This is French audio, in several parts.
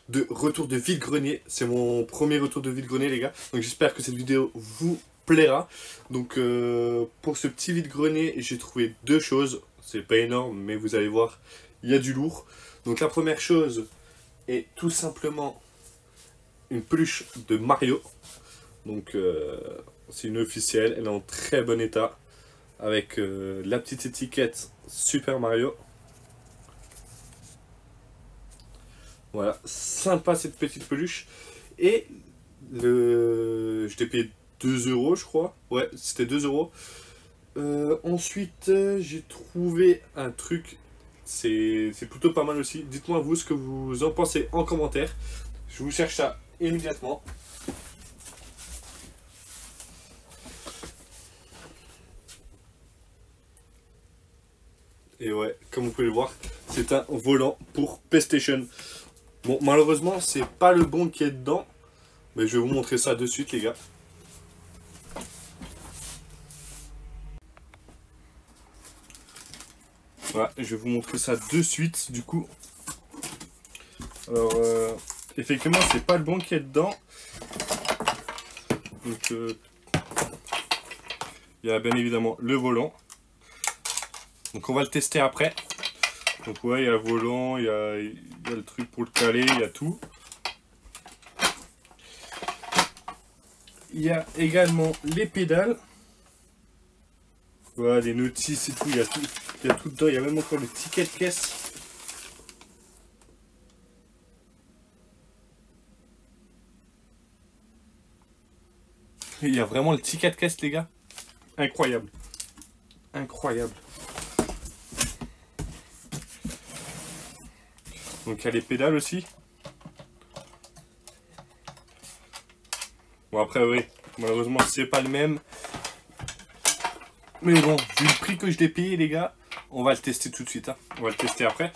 de retour de vide-grenier. C'est mon premier retour de vide-grenier, les gars. Donc j'espère que cette vidéo vous plaira. Donc pour ce petit vide-grenier, j'ai trouvé deux choses. C'est pas énorme, mais vous allez voir, il y a du lourd. Donc la première chose est tout simplement une peluche de Mario. Donc c'est une officielle, elle est en très bon état. Avec la petite étiquette Super Mario. Voilà, sympa cette petite peluche. Et je t'ai payé 2 euros, je crois. Ouais, c'était 2 euros. Ensuite, j'ai trouvé un truc. C'est plutôt pas mal aussi. Dites-moi vous ce que vous en pensez en commentaire. Je vous cherche ça immédiatement. Et ouais, comme vous pouvez le voir, c'est un volant pour PlayStation. Bon, malheureusement, c'est pas le bon qui est dedans. Mais je vais vous montrer ça de suite, les gars. Voilà, je vais vous montrer ça de suite, du coup. Alors, effectivement, c'est pas le bon qui est dedans. Donc, il y a bien évidemment le volant. Donc, on va le tester après. Donc, ouais, il y a le volant, il y a le truc pour le caler, il y a tout. Il y a également les pédales. Voilà, les notices et tout, il y a tout dedans. Il y a même encore le ticket de caisse. Il y a vraiment le ticket de caisse, les gars. Incroyable. Incroyable. Donc il y a les pédales aussi. Bon après oui, malheureusement c'est pas le même. Mais bon, vu le prix que je l'ai payé les gars, on va le tester tout de suite. Hein. On va le tester après.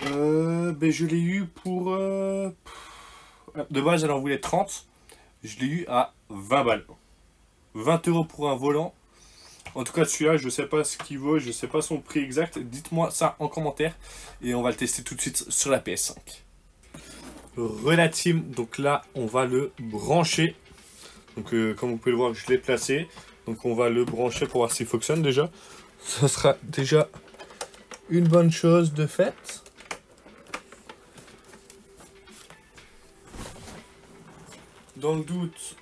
Ben, je l'ai eu pour... De base elle en voulait 30. Je l'ai eu à 20 balles. 20 euros pour un volant. En tout cas celui-là, je sais pas ce qu'il vaut, je sais pas son prix exact. Dites-moi ça en commentaire. Et on va le tester tout de suite sur la PS5. Relative, donc là on va le brancher. Donc comme vous pouvez le voir, je l'ai placé. Donc on va le brancher pour voir s'il fonctionne déjà. Ça sera déjà une bonne chose de faite. Dans le doute,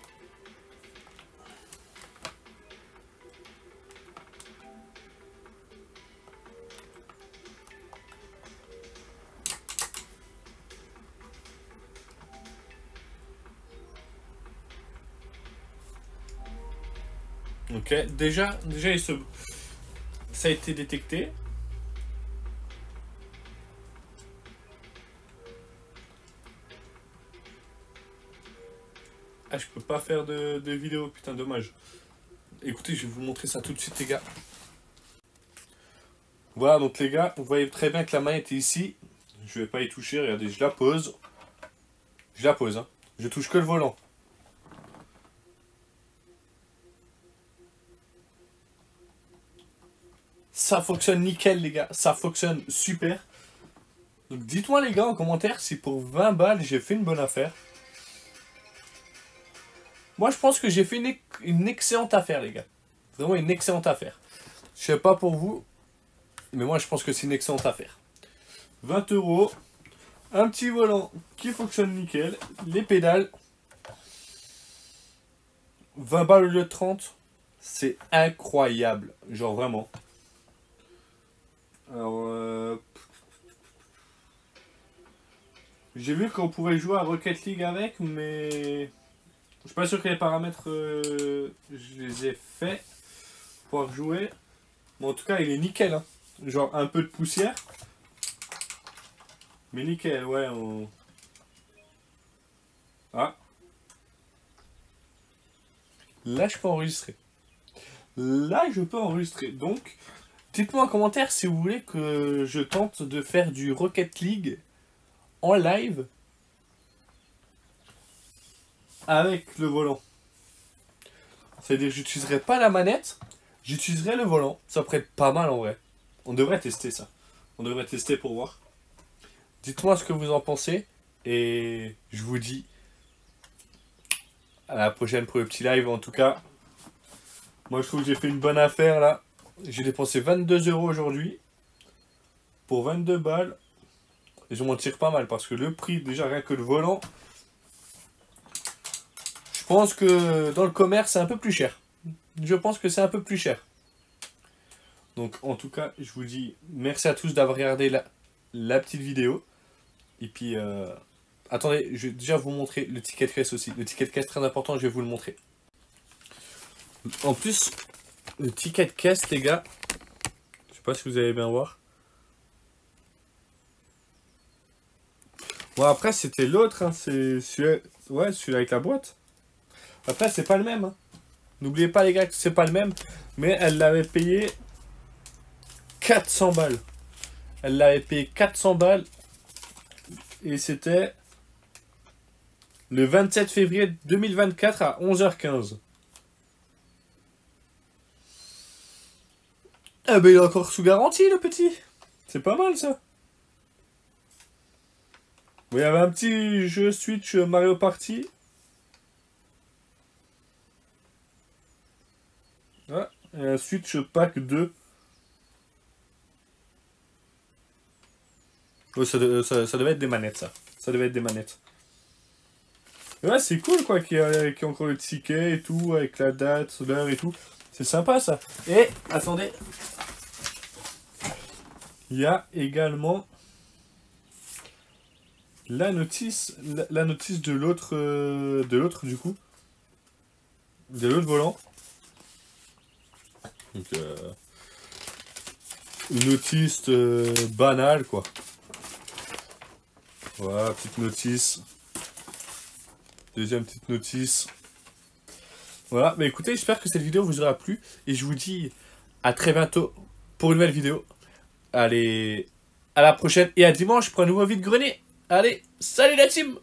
ok, déjà ça a été détecté. Ah, je peux pas faire de vidéo, putain, dommage. Écoutez, je vais vous montrer ça tout de suite, les gars. Voilà, donc les gars, vous voyez très bien que la manette est ici. Je vais pas y toucher, regardez, je la pose. Je la pose, hein. Je touche que le volant. Ça fonctionne nickel, les gars. Ça fonctionne super. Donc dites-moi, les gars, en commentaire si pour 20 balles, j'ai fait une bonne affaire. Moi, je pense que j'ai fait une excellente affaire, les gars. Vraiment une excellente affaire. Je sais pas pour vous, mais moi, je pense que c'est une excellente affaire. 20 euros, un petit volant qui fonctionne nickel, les pédales. 20 balles au lieu de 30, c'est incroyable. Genre, vraiment. Alors, j'ai vu qu'on pouvait jouer à Rocket League avec, mais... Je suis pas sûr que les paramètres, je les ai faits pour jouer. Mais en tout cas, il est nickel. Hein. Genre un peu de poussière. Mais nickel, ouais. Ah. Là, je peux enregistrer. Là, je peux enregistrer. Donc, dites-moi en commentaire si vous voulez que je tente de faire du Rocket League en live avec le volant. C'est-à-dire que j'utiliserai pas la manette, j'utiliserai le volant. Ça pourrait être pas mal en vrai. On devrait tester ça. On devrait tester pour voir. Dites-moi ce que vous en pensez. Et je vous dis à la prochaine pour le petit live. En tout cas, moi je trouve que j'ai fait une bonne affaire là. J'ai dépensé 22 € aujourd'hui pour 22 balles. Et je m'en tire pas mal parce que le prix, déjà rien que le volant, je pense que dans le commerce c'est un peu plus cher. Je pense que c'est un peu plus cher. Donc en tout cas, je vous dis merci à tous d'avoir regardé la petite vidéo. Et puis, attendez, je vais déjà vous montrer le ticket de caisse aussi. Le ticket de caisse très important, je vais vous le montrer. En plus, le ticket de caisse, les gars, je sais pas si vous allez bien voir. Bon, après, c'était l'autre, hein, c'est celui-là, ouais, celui-là avec la boîte. Après, c'est pas le même. Hein. N'oubliez pas, les gars, que c'est pas le même. Mais elle l'avait payé 400 balles. Elle l'avait payé 400 balles. Et c'était le 27 février 2024 à 11h15. Ah ben il est encore sous garantie le petit. C'est pas mal ça. Bon, il y avait un petit jeu Switch Mario Party. Ouais, et un Switch Pack 2. Ouais, ça devait être des manettes ça. Ça devait être des manettes. Ouais, c'est cool quoi qu'il y ait encore le ticket et tout, avec la date, l'heure et tout. C'est sympa ça. Et, attendez. Il y a également la notice de l'autre du coup. De l'autre volant. Donc, une notice banale quoi. Voilà, petite notice. Deuxième petite notice. Voilà, mais écoutez, j'espère que cette vidéo vous aura plu. Et je vous dis à très bientôt pour une nouvelle vidéo. Allez, à la prochaine et à dimanche pour un nouveau vide-grenier. Allez, salut la team!